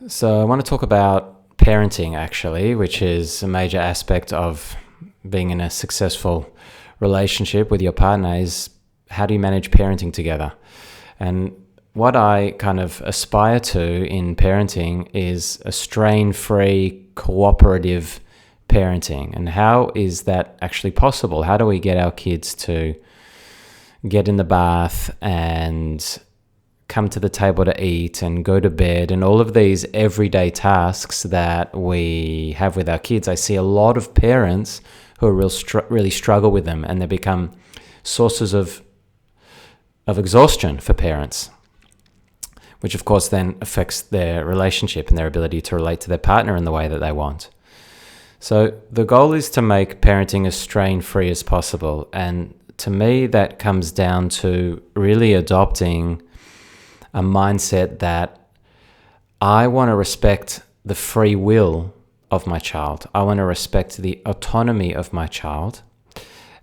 So I want to talk about parenting, actually, which is a major aspect of being in a successful relationship with your partner. Is how do you manage parenting together? And what I kind of aspire to in parenting is a strain-free, cooperative parenting. And how is that actually possible? How do we get our kids to get in the bath and come to the table to eat and go to bed, and all of these everyday tasks that we have with our kids? I see a lot of parents who really struggle with them, and they become sources of exhaustion for parents, which of course then affects their relationship and their ability to relate to their partner in the way that they want. So the goal is to make parenting as strain-free as possible, and to me that comes down to really adopting a mindset that I want to respect the free will of my child. I want to respect the autonomy of my child.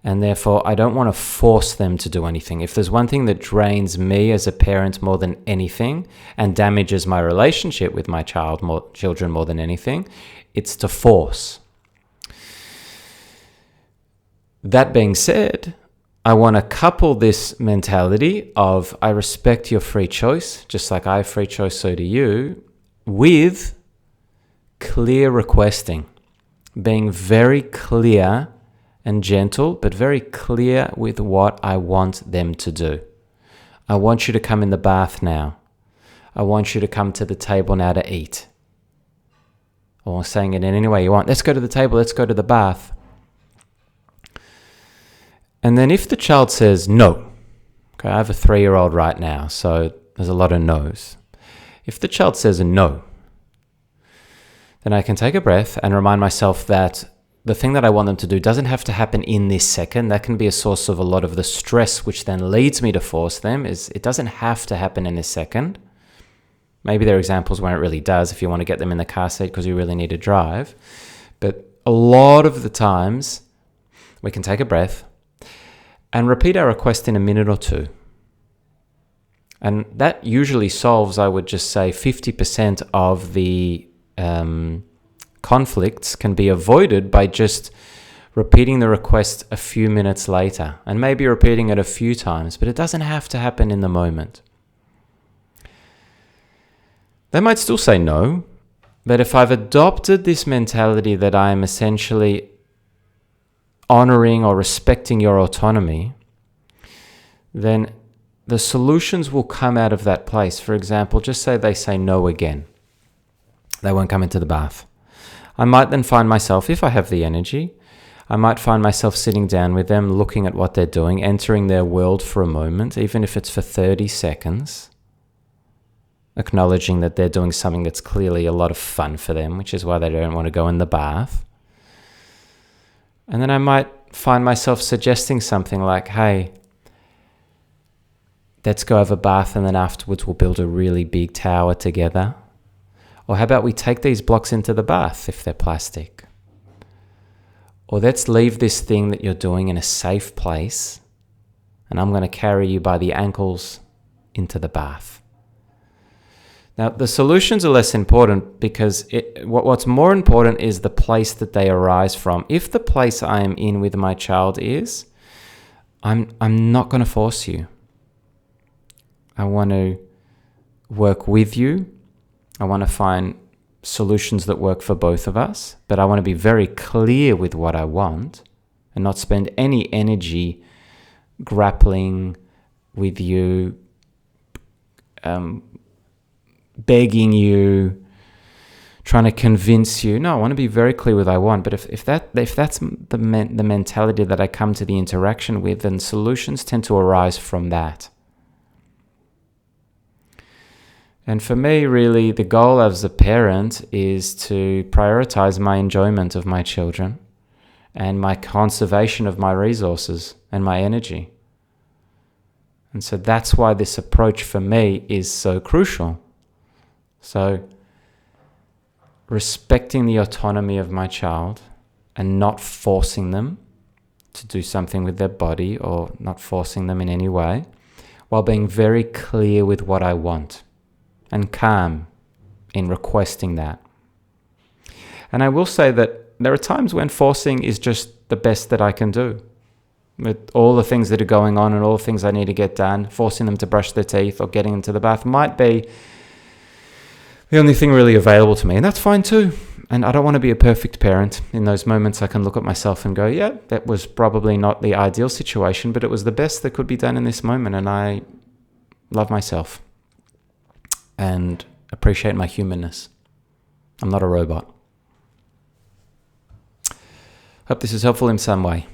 And therefore, I don't want to force them to do anything. If there's one thing that drains me as a parent more than anything and damages my relationship with my children more than anything, it's to force. That being said, I want to couple this mentality of I respect your free choice, just like I have free choice, so do you, with clear requesting, being very clear and gentle, but very clear with what I want them to do. I want you to come in the bath now. I want you to come to the table now to eat. Or saying it in any way you want. Let's go to the table, let's go to the bath. And then if the child says no, okay, I have a 3-year-old right now, so there's a lot of no's. If the child says no, then I can take a breath and remind myself that the thing that I want them to do doesn't have to happen in this second. That can be a source of a lot of the stress, which then leads me to force them. Is it doesn't have to happen in this second. Maybe there are examples where it really does, if you want to get them in the car seat because you really need to drive. But a lot of the times, we can take a breath and repeat our request in a minute or two. And that usually solves, I would just say, 50% of the conflicts can be avoided by just repeating the request a few minutes later, and maybe repeating it a few times, but it doesn't have to happen in the moment. They might still say no, but if I've adopted this mentality that I am essentially honoring or respecting your autonomy, then the solutions will come out of that place. For example, just say they say no again. They won't come into the bath. I might then find myself, if I have the energy, I might find myself sitting down with them, looking at what they're doing, entering their world for a moment, even if it's for 30 seconds, acknowledging that they're doing something that's clearly a lot of fun for them, which is why they don't want to go in the bath. And then I might find myself suggesting something like, hey, let's go have a bath and then afterwards we'll build a really big tower together. Or how about we take these blocks into the bath if they're plastic? Or let's leave this thing that you're doing in a safe place and I'm going to carry you by the ankles into the bath. Now, the solutions are less important because what's more important is the place that they arise from. If the place I am in with my child is, I'm not going to force you. I want to work with you. I want to find solutions that work for both of us, but I want to be very clear with what I want and not spend any energy grappling with you, begging you, trying to convince you. No, I want to be very clear with what I want. But if that's the mentality that I come to the interaction with, then solutions tend to arise from that. And for me, really, the goal as a parent is to prioritize my enjoyment of my children and my conservation of my resources and my energy. And so that's why this approach for me is so crucial. So respecting the autonomy of my child and not forcing them to do something with their body or not forcing them in any way, while being very clear with what I want and calm in requesting that. And I will say that there are times when forcing is just the best that I can do. With all the things that are going on and all the things I need to get done, forcing them to brush their teeth or getting into the bath might be the only thing really available to me. And that's fine too. And I don't want to be a perfect parent. In those moments, I can look at myself and go, yeah, that was probably not the ideal situation, but it was the best that could be done in this moment. And I love myself and appreciate my humanness. I'm not a robot. Hope this is helpful in some way.